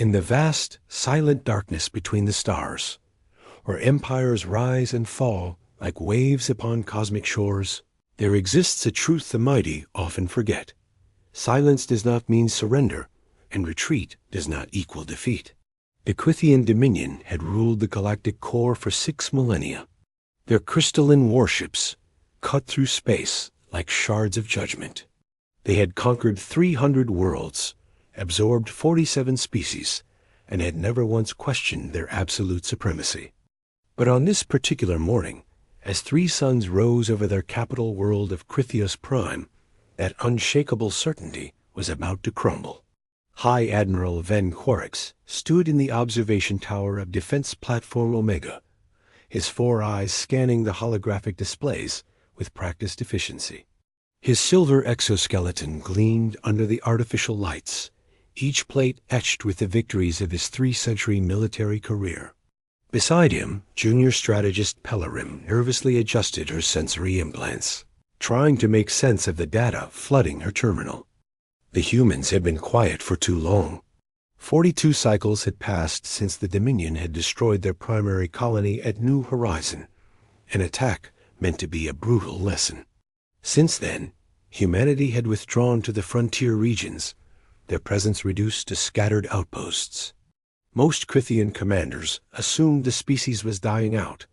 In the vast, silent darkness between the stars, where empires rise and fall like waves upon cosmic shores, there exists a truth the mighty often forget. Silence does not mean surrender, and retreat does not equal defeat. The Quithian Dominion had ruled the galactic core for 6 millennia. Their crystalline warships cut through space like shards of judgment. They had conquered 300 worlds, absorbed 47 species, and had never once questioned their absolute supremacy. But on this particular morning, as 3 suns rose over their capital world of Crithios Prime, that unshakable certainty was about to crumble. High Admiral Van Quarix stood in the observation tower of Defense Platform Omega, his 4 eyes scanning the holographic displays with practiced efficiency. His silver exoskeleton gleamed under the artificial lights, each plate etched with the victories of his 3-century military career. Beside him, junior strategist Pellerim nervously adjusted her sensory implants, trying to make sense of the data flooding her terminal. The humans had been quiet for too long. 42 cycles had passed since the Dominion had destroyed their primary colony at New Horizon, an attack meant to be a brutal lesson. Since then, humanity had withdrawn to the frontier regions, their presence reduced to scattered outposts. Most Crithian commanders assumed the species was dying out,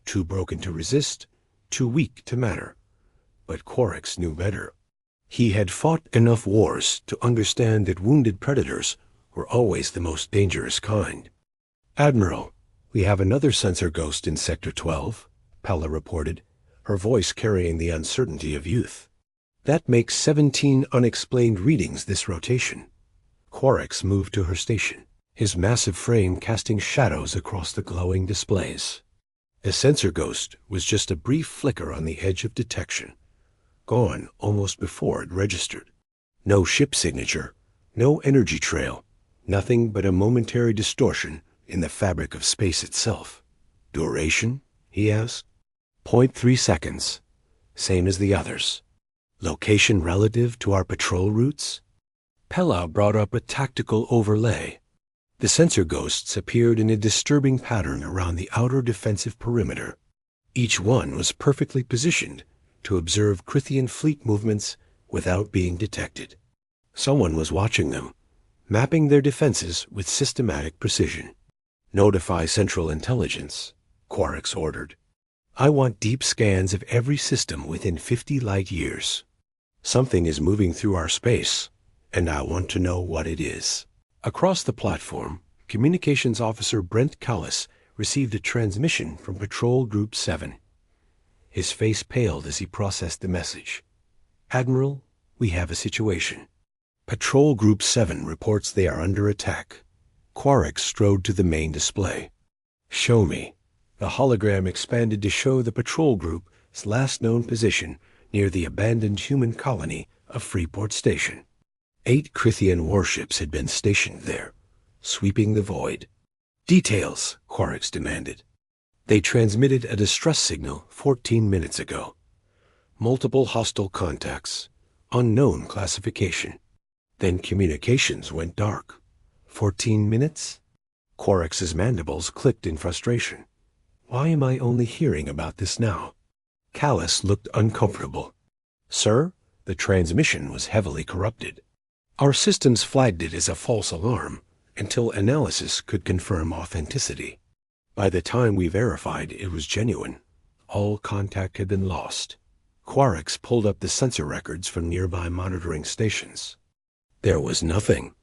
too broken to resist, too weak to matter. But Quarix knew better. He had fought enough wars to understand that wounded predators were always the most dangerous kind. "Admiral, we have another sensor ghost in Sector 12, Pella reported, her voice carrying the uncertainty of youth. "That makes 17 unexplained readings this rotation." Quarix moved to her station, his massive frame casting shadows across the glowing displays. A sensor ghost was just a brief flicker on the edge of detection, gone almost before it registered. No ship signature, no energy trail, nothing but a momentary distortion in the fabric of space itself. "Duration?" he asked. 0.3 seconds, same as the others. "Location relative to our patrol routes?" Pella brought up a tactical overlay. The sensor ghosts appeared in a disturbing pattern around the outer defensive perimeter. Each one was perfectly positioned to observe Crithian fleet movements without being detected. Someone was watching them, mapping their defenses with systematic precision. "Notify Central Intelligence," Quarix ordered. "I want deep scans of every system within 50 light years. Something is moving through our space, and I want to know what it is." Across the platform, Communications Officer Brent Callis received a transmission from Patrol Group 7. His face paled as he processed the message. "Admiral, we have a situation. Patrol Group 7 reports they are under attack." Quarix strode to the main display. "Show me." The hologram expanded to show the patrol group's last known position near the abandoned human colony of Freeport Station. 8 Crithian warships had been stationed there, sweeping the void. "Details," Quarix demanded. "They transmitted a distress signal 14 minutes ago. Multiple hostile contacts, unknown classification. Then communications went dark." 14 minutes? Quarix's mandibles clicked in frustration. Why am I only hearing about this now? Callis looked uncomfortable. "Sir, the transmission was heavily corrupted. Our systems flagged it as a false alarm until analysis could confirm authenticity. By the time we verified it was genuine, all contact had been lost." Quarix pulled up the sensor records from nearby monitoring stations. There was nothing.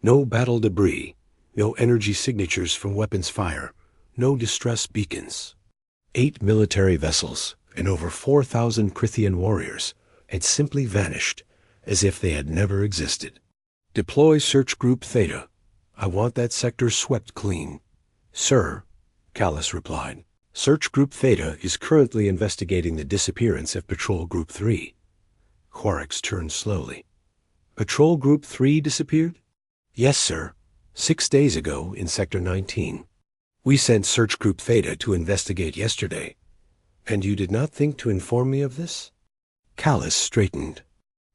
No battle debris, no energy signatures from weapons fire, no distress beacons. 8 military vessels and over 4,000 Crithian warriors had simply vanished as if they had never existed. "Deploy Search Group Theta. I want that sector swept clean." "Sir," Callis replied, "Search Group Theta is currently investigating the disappearance of Patrol Group 3. Quarix turned slowly. "Patrol Group 3 disappeared?" "Yes, sir. 6 days ago in Sector 19. We sent Search Group Theta to investigate yesterday. And you did not think to inform me of this?" Callis straightened.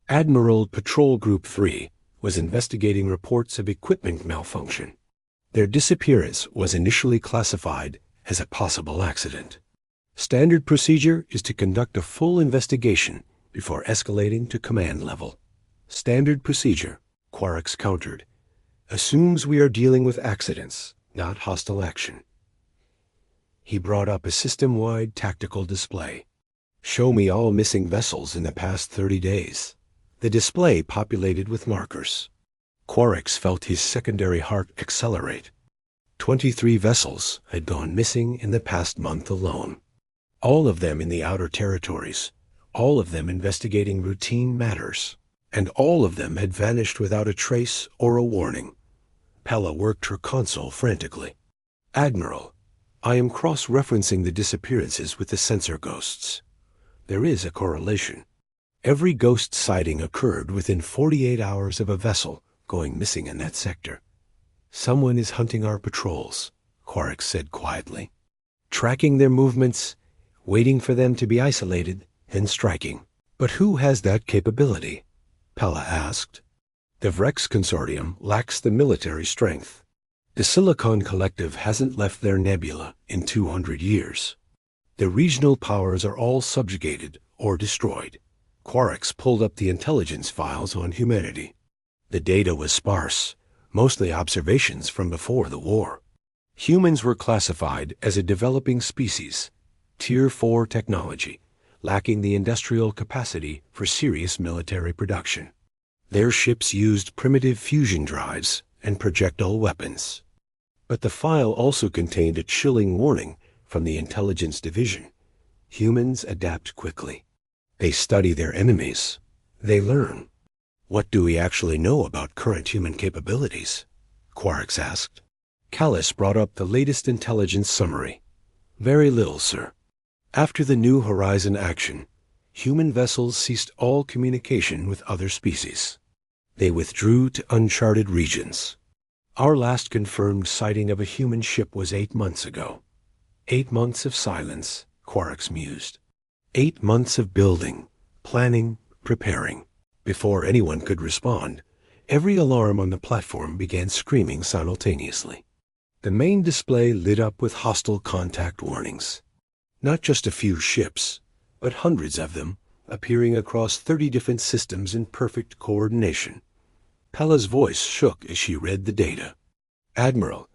"Admiral Patrol Group 3 was investigating reports of equipment malfunction. Their disappearance was initially classified as a possible accident. Standard procedure is to conduct a full investigation before escalating to command level. Standard procedure, Quarix countered, assumes we are dealing with accidents, not hostile action. He brought up a system-wide tactical display. Show me all missing vessels in the past 30 days. The display populated with markers. Quarix felt his secondary heart accelerate. 23 vessels had gone missing in the past month alone. All of them in the outer territories, all of them investigating routine matters, and all of them had vanished without a trace or a warning. Pella worked her console frantically. Admiral, I am cross-referencing the disappearances with the sensor ghosts. There is a correlation. Every ghost sighting occurred within 48 hours of a vessel going missing in that sector. Someone is hunting our patrols, Quarix said quietly, tracking their movements, waiting for them to be isolated, and striking. But who has that capability? Pella asked. The Vrex Consortium lacks the military strength. The Silicon Collective hasn't left their nebula in 200 years. The regional powers are all subjugated or destroyed. Quarix pulled up the intelligence files on humanity. The data was sparse, mostly observations from before the war. Humans were classified as a developing species, Tier 4 technology, lacking the industrial capacity for serious military production. Their ships used primitive fusion drives and projectile weapons. But the file also contained a chilling warning from the intelligence division. Humans adapt quickly. They study their enemies. They learn. What do we actually know about current human capabilities? Quarix asked. Callis brought up the latest intelligence summary. Very little, sir. After the New Horizon action, human vessels ceased all communication with other species. They withdrew to uncharted regions. Our last confirmed sighting of a human ship was 8 months ago. 8 months of silence, Quarix mused. 8 months of building, planning, preparing. Before anyone could respond, every alarm on the platform began screaming simultaneously. The main display lit up with hostile contact warnings. Not just a few ships, but hundreds of them, appearing across 30 different systems in perfect coordination. Pella's voice shook as she read the data. Admiral,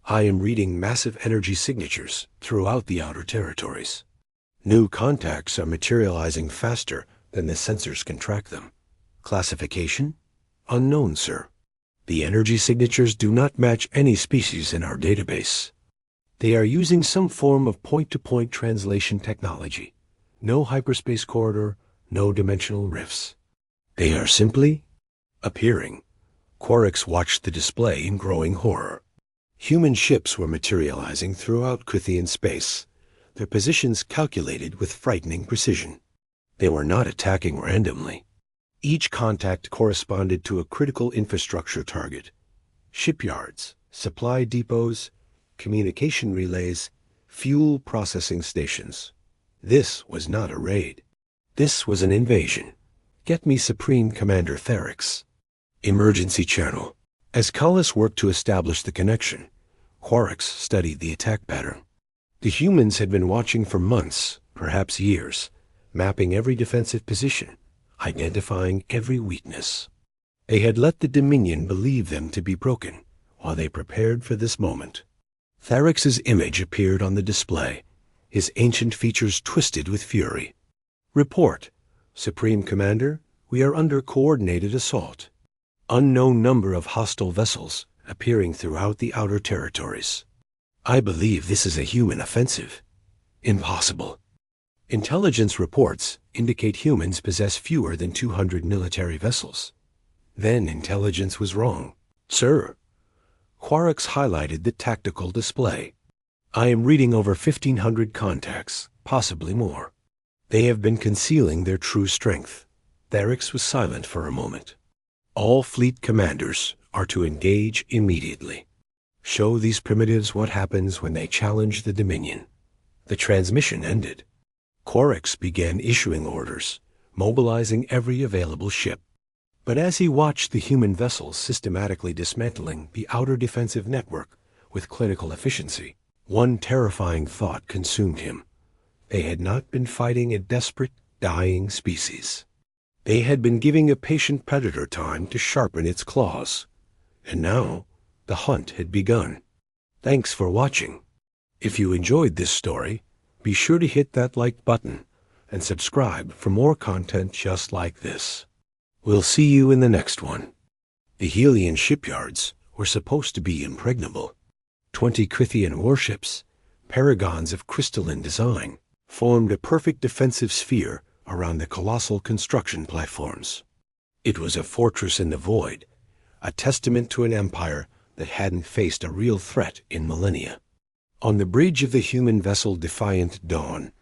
I am reading massive energy signatures throughout the outer territories. New contacts are materializing faster than the sensors can track them. Classification? Unknown, sir. The energy signatures do not match any species in our database. They are using some form of point-to-point translation technology. No hyperspace corridor, no dimensional rifts. They are simply appearing. Quarix watched the display in growing horror. Human ships were materializing throughout Krithian space, their positions calculated with frightening precision. They were not attacking randomly. Each contact corresponded to a critical infrastructure target. Shipyards, supply depots, communication relays, fuel processing stations. This was not a raid. This was an invasion. Get me Supreme Commander Therix. Emergency channel. As Callis worked to establish the connection, Quarix studied the attack pattern. The humans had been watching for months, perhaps years, mapping every defensive position, identifying every weakness. They had let the Dominion believe them to be broken while they prepared for this moment. Therix's image appeared on the display, his ancient features twisted with fury. Report, Supreme Commander, we are under coordinated assault. Unknown number of hostile vessels appearing throughout the outer territories. I believe this is a human offensive. Impossible. Intelligence reports indicate humans possess fewer than 200 military vessels. Then intelligence was wrong. Sir, Quarix highlighted the tactical display. I am reading over 1,500 contacts, possibly more. They have been concealing their true strength. Therix was silent for a moment. All fleet commanders are to engage immediately. Show these primitives what happens when they challenge the Dominion. The transmission ended. Quarix began issuing orders, mobilizing every available ship. But as he watched the human vessels systematically dismantling the outer defensive network with clinical efficiency, one terrifying thought consumed him. They had not been fighting a desperate, dying species. They had been giving a patient predator time to sharpen its claws. And now, the hunt had begun. Thanks for watching. If you enjoyed this story, be sure to hit that like button and subscribe for more content just like this. We'll see you in the next one. The Helian shipyards were supposed to be impregnable. 20 Crythian warships, paragons of crystalline design, formed a perfect defensive sphere around the colossal construction platforms. It was a fortress in the void, a testament to an empire that hadn't faced a real threat in millennia. On the bridge of the human vessel Defiant Dawn,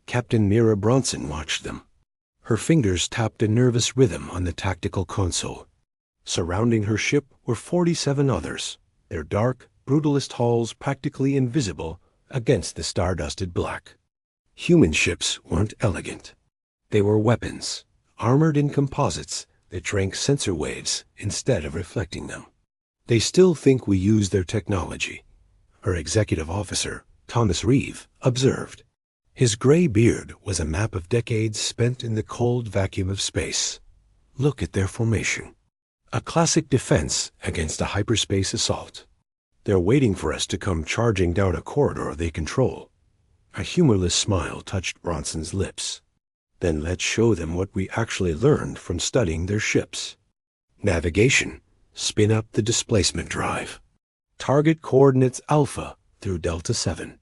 Captain Mira Bronson watched them. Her fingers tapped a nervous rhythm on the tactical console. Surrounding her ship were 47 others, their dark, brutalist hulls practically invisible against the star-dusted black. Human ships weren't elegant. They were weapons, armored in composites that drank sensor waves instead of reflecting them. They still think we use their technology, her executive officer, Thomas Reeve, observed. His gray beard was a map of decades spent in the cold vacuum of space. Look at their formation. A classic defense against a hyperspace assault. They're waiting for us to come charging down a corridor they control. A humorless smile touched Bronson's lips. Then let's show them what we actually learned from studying their ships. Navigation. Spin up the displacement drive. Target coordinates Alpha through Delta 7.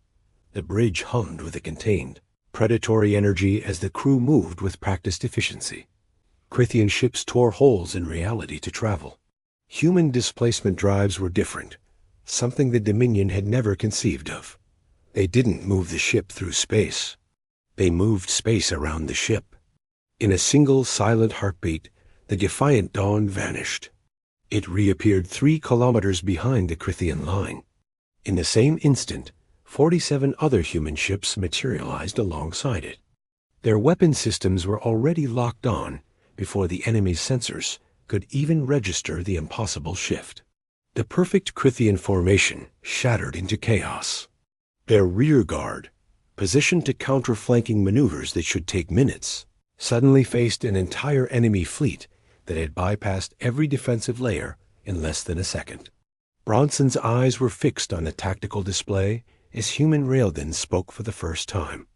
The bridge hummed with a contained, predatory energy as the crew moved with practiced efficiency. Crythian ships tore holes in reality to travel. Human displacement drives were different, something the Dominion had never conceived of. They didn't move the ship through space. They moved space around the ship. In a single silent heartbeat, the Defiant Dawn vanished. It reappeared 3 kilometers behind the Crythian line. In the same instant, 47 other human ships materialized alongside it. Their weapon systems were already locked on before the enemy's sensors could even register the impossible shift. The perfect Crythian formation shattered into chaos. Their rear guard, positioned to counter flanking maneuvers that should take minutes, suddenly faced an entire enemy fleet that had bypassed every defensive layer in less than a second. Bronson's eyes were fixed on the tactical display as human railguns spoke for the first time.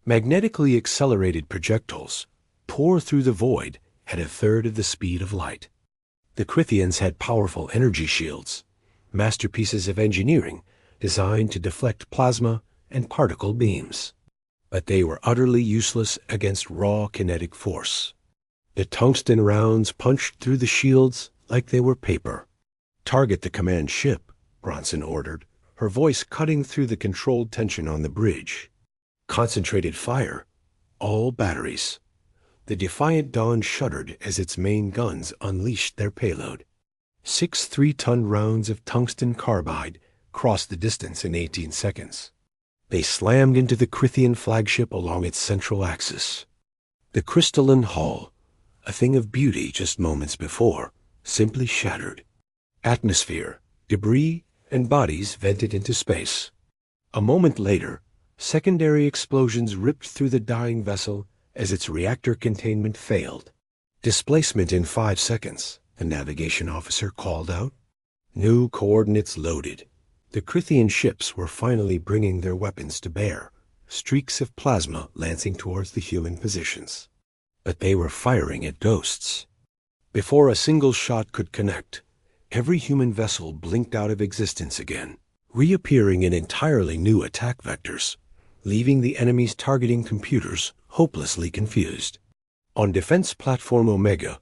Magnetically accelerated projectiles pour through the void at a third of the speed of light. The Crythians had powerful energy shields, masterpieces of engineering designed to deflect plasma and particle beams. But they were utterly useless against raw kinetic force. The tungsten rounds punched through the shields like they were paper. "Target the command ship," Bronson ordered, her voice cutting through the controlled tension on the bridge. Concentrated fire. All batteries. The Defiant Dawn shuddered as its main guns unleashed their payload. 6 3-ton rounds of tungsten carbide crossed the distance in 18 seconds. They slammed into the Crythian flagship along its central axis. The crystalline hull, a thing of beauty just moments before, simply shattered. Atmosphere, debris, and bodies vented into space. A moment later, secondary explosions ripped through the dying vessel as its reactor containment failed. "Displacement in 5 seconds, the navigation officer called out. New coordinates loaded. The Crythian ships were finally bringing their weapons to bear, streaks of plasma lancing towards the human positions. But they were firing at ghosts. Before a single shot could connect, every human vessel blinked out of existence again, reappearing in entirely new attack vectors, leaving the enemy's targeting computers hopelessly confused. On Defense Platform Omega,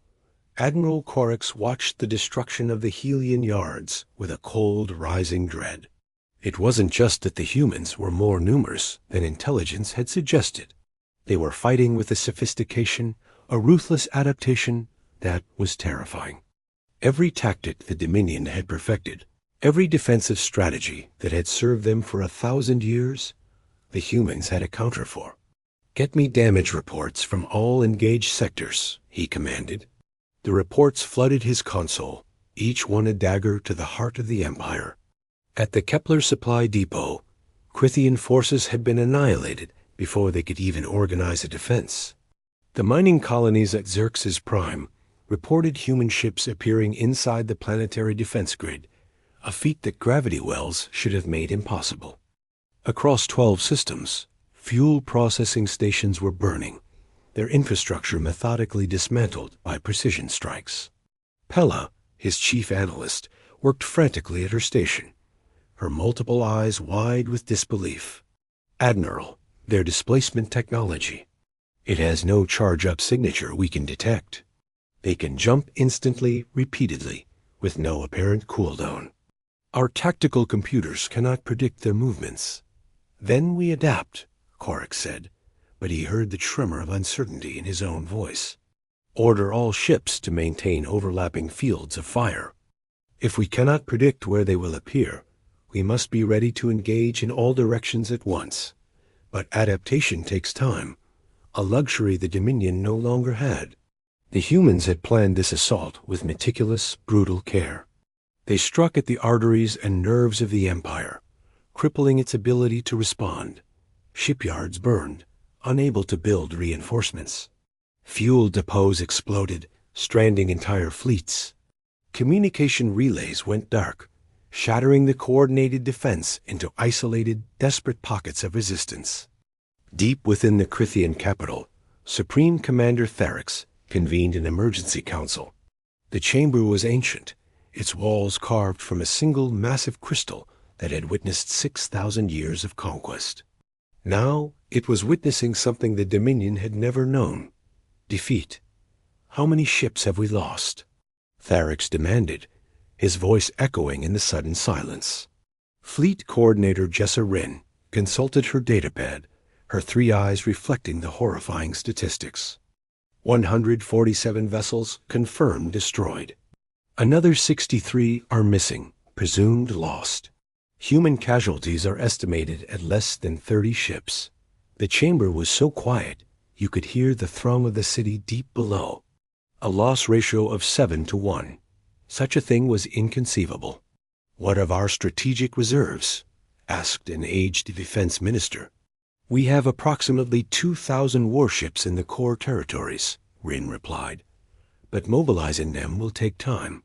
Admiral Corex watched the destruction of the Helian yards with a cold, rising dread. It wasn't just that the humans were more numerous than intelligence had suggested. They were fighting with a sophistication, a ruthless adaptation that was terrifying. Every tactic the Dominion had perfected, every defensive strategy that had served them for 1,000 years, the humans had a counter for. "Get me damage reports from all engaged sectors," he commanded. The reports flooded his console, each one a dagger to the heart of the Empire. At the Kepler Supply Depot, Krithian forces had been annihilated before they could even organize a defense. The mining colonies at Xerxes Prime reported human ships appearing inside the planetary defense grid, a feat that gravity wells should have made impossible. Across 12 systems, fuel processing stations were burning, their infrastructure methodically dismantled by precision strikes. Pella, his chief analyst, worked frantically at her station, her multiple eyes wide with disbelief. Admiral, their displacement technology. It has no charge-up signature we can detect. They can jump instantly, repeatedly, with no apparent cooldown. Our tactical computers cannot predict their movements. Then we adapt, Korik said, but he heard the tremor of uncertainty in his own voice. Order all ships to maintain overlapping fields of fire. If we cannot predict where they will appear, we must be ready to engage in all directions at once. But adaptation takes time, a luxury the Dominion no longer had. The humans had planned this assault with meticulous, brutal care. They struck at the arteries and nerves of the Empire, crippling its ability to respond. Shipyards burned, unable to build reinforcements. Fuel depots exploded, stranding entire fleets. Communication relays went dark, shattering the coordinated defense into isolated, desperate pockets of resistance. Deep within the Krithian capital, Supreme Commander Tharix convened an emergency council. The chamber was ancient, its walls carved from a single massive crystal that had witnessed 6,000 years of conquest. Now it was witnessing something the Dominion had never known: defeat. How many ships have we lost? Tharix demanded, his voice echoing in the sudden silence. Fleet Coordinator Jessa Wren consulted her datapad, her three eyes reflecting the horrifying statistics. 147 vessels confirmed destroyed. Another 63 are missing, presumed lost. Human casualties are estimated at less than 30 ships. The chamber was so quiet, you could hear the throng of the city deep below. A loss ratio of 7-1. Such a thing was inconceivable. What of our strategic reserves? Asked an aged defense minister. We have approximately 2,000 warships in the core territories, Wren replied. But mobilizing them will take time.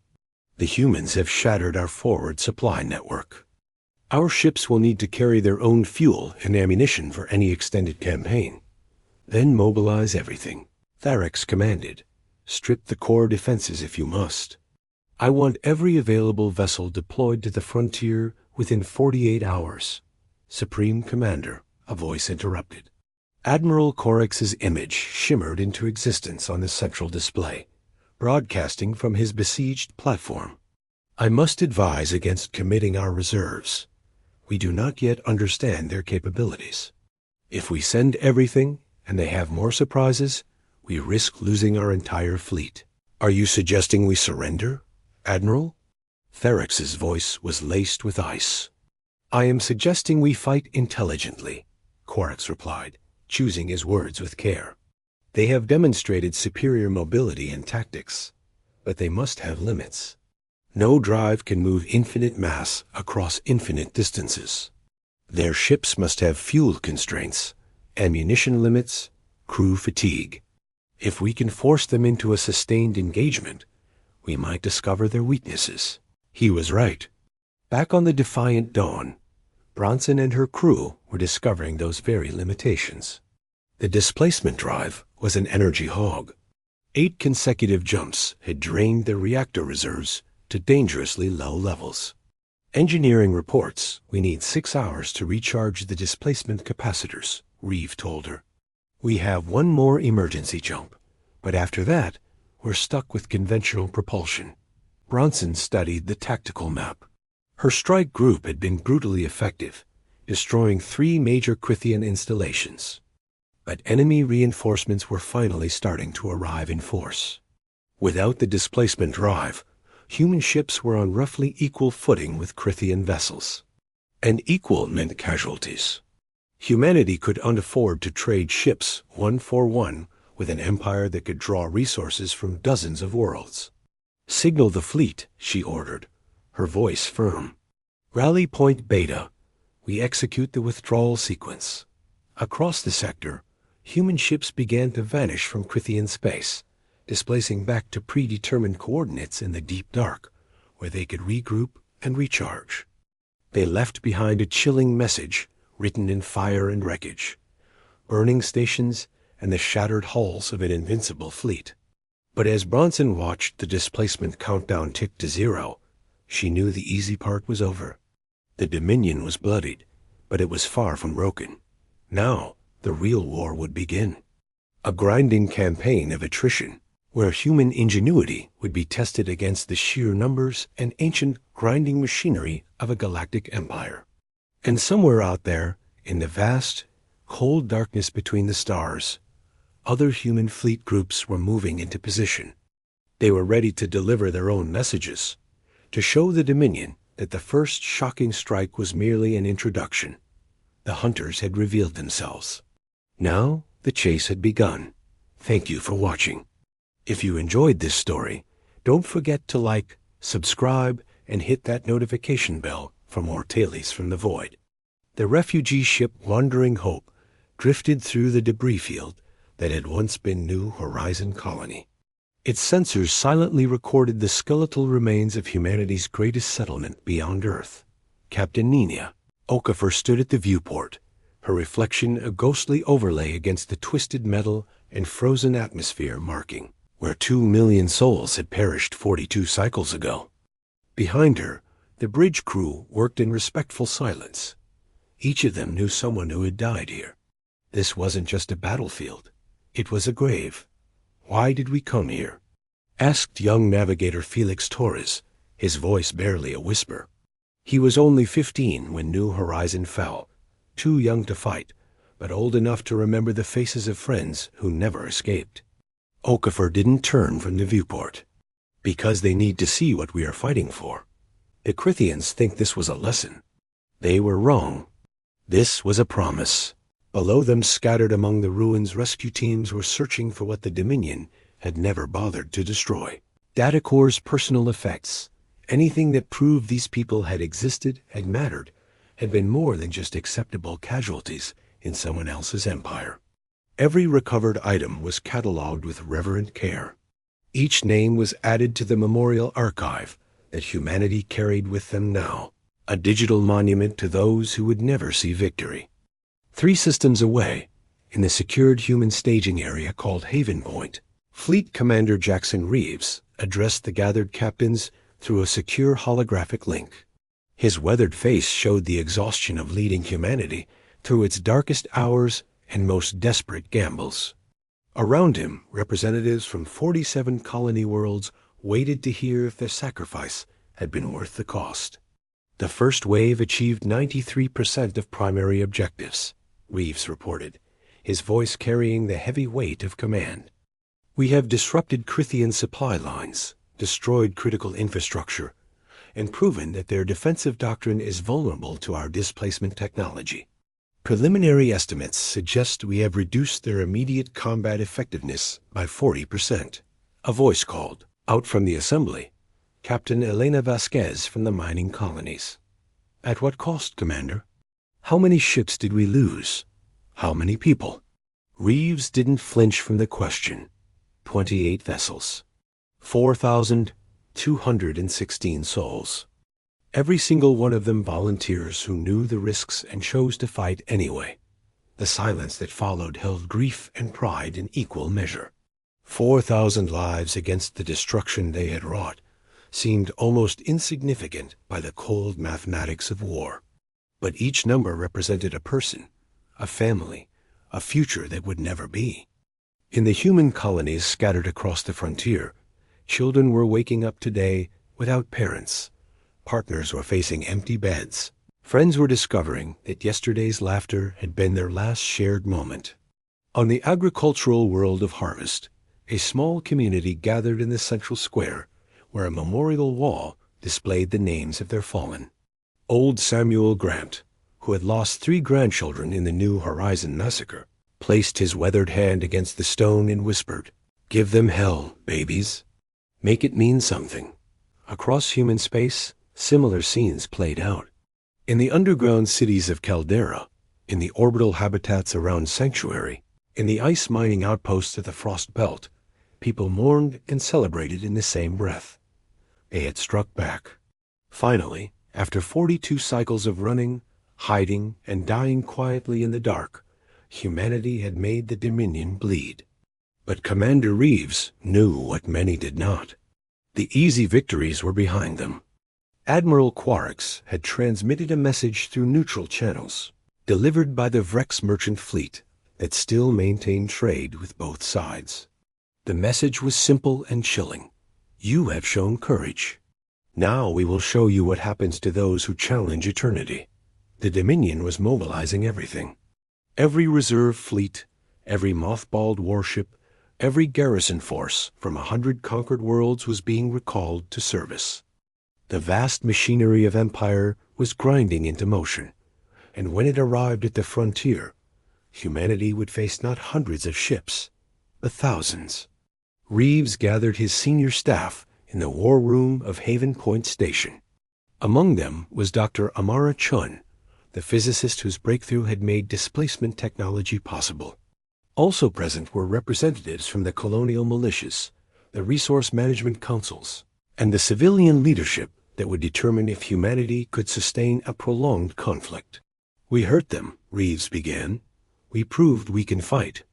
The humans have shattered our forward supply network. Our ships will need to carry their own fuel and ammunition for any extended campaign. Then mobilize everything, Tharix commanded. Strip the core defenses if you must. I want every available vessel deployed to the frontier within 48 hours. Supreme Commander, a voice interrupted. Admiral Korix's image shimmered into existence on the central display, broadcasting from his besieged platform. I must advise against committing our reserves. We do not yet understand their capabilities. If we send everything and they have more surprises, we risk losing our entire fleet. Are you suggesting we surrender, Admiral? Tharix's voice was laced with ice. I am suggesting we fight intelligently, Korix replied, choosing his words with care. They have demonstrated superior mobility and tactics, but they must have limits. No drive can move infinite mass across infinite distances. Their ships must have fuel constraints, ammunition limits, crew fatigue. If we can force them into a sustained engagement, we might discover their weaknesses. He was right. Back on the Defiant Dawn, Bronson and her crew were discovering those very limitations. The displacement drive was an energy hog. 8 consecutive jumps had drained their reactor reserves to dangerously low levels. Engineering reports we need 6 hours to recharge the displacement capacitors, Reeve told her. We have one more emergency jump, but after that, we're stuck with conventional propulsion. Bronson studied the tactical map. Her strike group had been brutally effective, destroying 3 major Krithian installations. But enemy reinforcements were finally starting to arrive in force. Without the displacement drive, human ships were on roughly equal footing with Krithian vessels. And equal meant casualties. Humanity could afford to trade ships 1 for 1 with an empire that could draw resources from dozens of worlds. "Signal the fleet," she ordered, her voice firm. "Rally point Beta. We execute the withdrawal sequence." Across the sector, human ships began to vanish from Crithian space, displacing back to predetermined coordinates in the deep dark, where they could regroup and recharge. They left behind a chilling message written in fire and wreckage, burning stations and the shattered hulls of an invincible fleet. But as Bronson watched the displacement countdown tick to 0, she knew the easy part was over. The Dominion was bloodied, but it was far from broken. Now, the real war would begin. A grinding campaign of attrition, where human ingenuity would be tested against the sheer numbers and ancient grinding machinery of a galactic empire. And somewhere out there, in the vast, cold darkness between the stars, other human fleet groups were moving into position. They were ready to deliver their own messages, to show the Dominion that the first shocking strike was merely an introduction. The hunters had revealed themselves. Now the chase had begun. Thank you for watching. If you enjoyed this story, don't forget to like, subscribe, and hit that notification bell for more Tales from the Void. The refugee ship Wandering Hope drifted through the debris field that had once been New Horizon Colony. Its sensors silently recorded the skeletal remains of humanity's greatest settlement beyond Earth. Captain Nina Okafor stood at the viewport, her reflection a ghostly overlay against the twisted metal and frozen atmosphere marking where 2 million souls had perished 42 cycles ago. Behind her, the bridge crew worked in respectful silence. Each of them knew someone who had died here. This wasn't just a battlefield. It was a grave. "Why did we come here?" asked young navigator Felix Torres, his voice barely a whisper. He was only 15 when New Horizon fell, too young to fight, but old enough to remember the faces of friends who never escaped. Okafor didn't turn from the viewport. "Because they need to see what we are fighting for. The Crithians think this was a lesson. They were wrong. This was a promise." Below them, scattered among the ruins, rescue teams were searching for what the Dominion had never bothered to destroy. Data cores, personal effects, anything that proved these people had existed, had mattered, had been more than just acceptable casualties in someone else's empire. Every recovered item was cataloged with reverent care. Each name was added to the memorial archive that humanity carried with them now, a digital monument to those who would never see victory. 3 systems away, in the secured human staging area called Haven Point, Fleet Commander Jackson Reeves addressed the gathered captains through a secure holographic link. His weathered face showed the exhaustion of leading humanity through its darkest hours and most desperate gambles. Around him, representatives from 47 colony worlds waited to hear if their sacrifice had been worth the cost. The first wave achieved 93% of primary objectives, Reeves reported, his voice carrying the heavy weight of command. "We have disrupted Crithian supply lines, destroyed critical infrastructure, and proven that their defensive doctrine is vulnerable to our displacement technology. Preliminary estimates suggest we have reduced their immediate combat effectiveness by 40%. A voice called, out from the assembly, Captain Elena Vasquez from the mining colonies. "At what cost, Commander? How many ships did we lose? How many people?" Reeves didn't flinch from the question. 28 vessels. 4,216 souls. Every single one of them volunteers who knew the risks and chose to fight anyway. The silence that followed held grief and pride in equal measure. 4,000 lives against the destruction they had wrought seemed almost insignificant by the cold mathematics of war. But each number represented a person, a family, a future that would never be. In the human colonies scattered across the frontier, children were waking up today without parents. Partners were facing empty beds. Friends were discovering that yesterday's laughter had been their last shared moment. On the agricultural world of harvest, a small community gathered in the central square, where a memorial wall displayed the names of their fallen. Old Samuel Grant, who had lost 3 grandchildren in the New Horizon massacre, placed his weathered hand against the stone and whispered, "Give them hell, babies. Make it mean something." Across human space, similar scenes played out. In the underground cities of Caldera, in the orbital habitats around Sanctuary, in the ice mining outposts of the Frost Belt, people mourned and celebrated in the same breath. They had struck back. Finally, after 42 cycles of running, hiding, and dying quietly in the dark, humanity had made the Dominion bleed. But Commander Reeves knew what many did not. The easy victories were behind them. Admiral Quarix had transmitted a message through neutral channels, delivered by the Vrex merchant fleet that still maintained trade with both sides. The message was simple and chilling. You have shown courage. Now we will show you what happens to those who challenge eternity. The Dominion was mobilizing everything. Every reserve fleet, every mothballed warship, every garrison force from 100 conquered worlds was being recalled to service. The vast machinery of empire was grinding into motion, and when it arrived at the frontier, humanity would face not hundreds of ships, but thousands. Reeves gathered his senior staff in the war room of Haven Point Station. Among them was Dr. Amara Chun, the physicist whose breakthrough had made displacement technology possible. Also present were representatives from the colonial militias, the resource management councils, and the civilian leadership that would determine if humanity could sustain a prolonged conflict. "We hurt them," Reeves began. "We proved we can fight.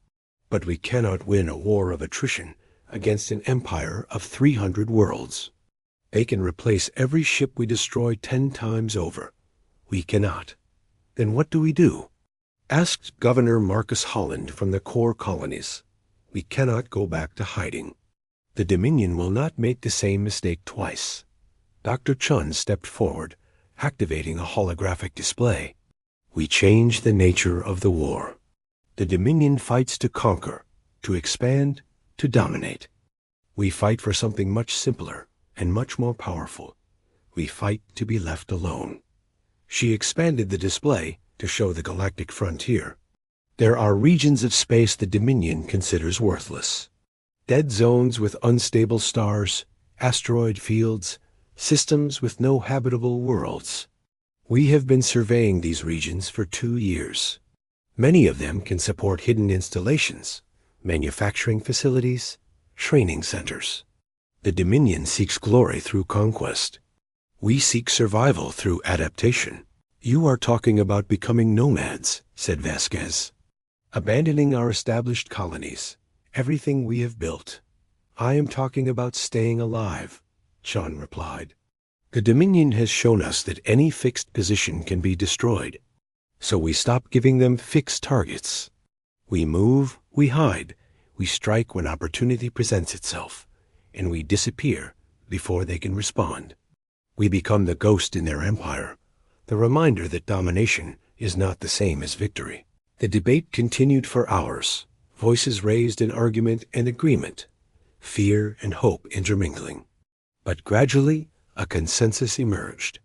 But we cannot win a war of attrition against an empire of 300 worlds. They can replace every ship we destroy 10 times over. We cannot. Then what do we do?" Asked Governor Marcus Holland from the core colonies. "We cannot go back to hiding. The Dominion will not make the same mistake twice." Dr. Chun stepped forward, activating a holographic display. "We change the nature of the war. The Dominion fights to conquer, to expand, to dominate. We fight for something much simpler and much more powerful. We fight to be left alone." She expanded the display to show the galactic frontier. There are regions of space the Dominion considers worthless. Dead zones with unstable stars, asteroid fields, systems with no habitable worlds. We have been surveying these regions for 2 years. Many of them can support hidden installations, manufacturing facilities, training centers. The Dominion seeks glory through conquest. We seek survival through adaptation. "You are talking about becoming nomads," said Vasquez. "Abandoning our established colonies, everything we have built." "I am talking about staying alive," Chun replied. "The Dominion has shown us that any fixed position can be destroyed. So we stop giving them fixed targets. We move, we hide, we strike when opportunity presents itself, and we disappear before they can respond. We become the ghost in their empire, the reminder that domination is not the same as victory." The debate continued for hours, voices raised in argument and agreement, fear and hope intermingling. But gradually, a consensus emerged.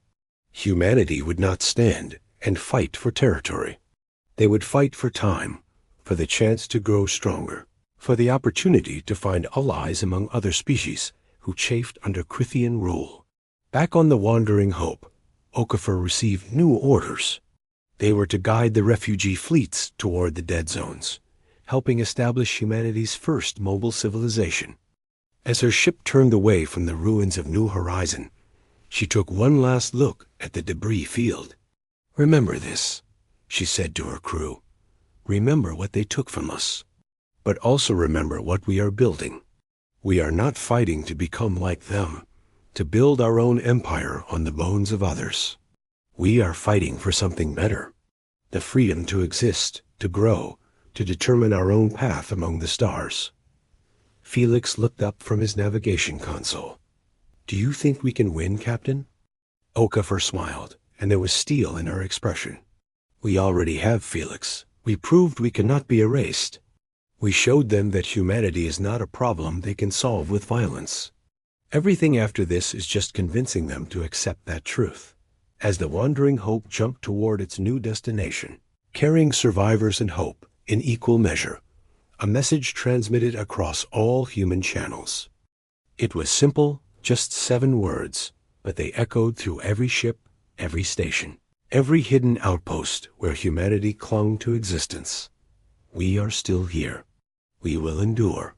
Humanity would not stand and fight for territory. They would fight for time, for the chance to grow stronger, for the opportunity to find allies among other species who chafed under Crithian rule. Back on the Wandering Hope, Okafor received new orders. They were to guide the refugee fleets toward the dead zones, helping establish humanity's first mobile civilization. As her ship turned away from the ruins of New Horizon, she took one last look at the debris field. "Remember this," she said to her crew. "Remember what they took from us. But also remember what we are building. We are not fighting to become like them, to build our own empire on the bones of others. We are fighting for something better, the freedom to exist, to grow, to determine our own path among the stars." Felix looked up from his navigation console. "Do you think we can win, Captain?" Okafor smiled, and there was steel in her expression. "We already have, Felix. We proved we cannot be erased. We showed them that humanity is not a problem they can solve with violence. Everything after this is just convincing them to accept that truth." As the Wandering Hope jumped toward its new destination, carrying survivors and hope, in equal measure, a message transmitted across all human channels. It was simple, just 7 words, but they echoed through every ship, every station, every hidden outpost where humanity clung to existence. We are still here. We will endure.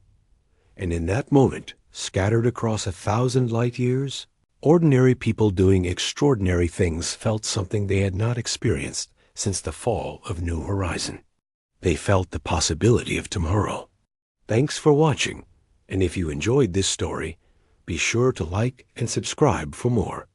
And in that moment, scattered across 1,000 light years, ordinary people doing extraordinary things felt something they had not experienced since the fall of New Horizon. They felt the possibility of tomorrow. Thanks for watching, and if you enjoyed this story, be sure to like and subscribe for more.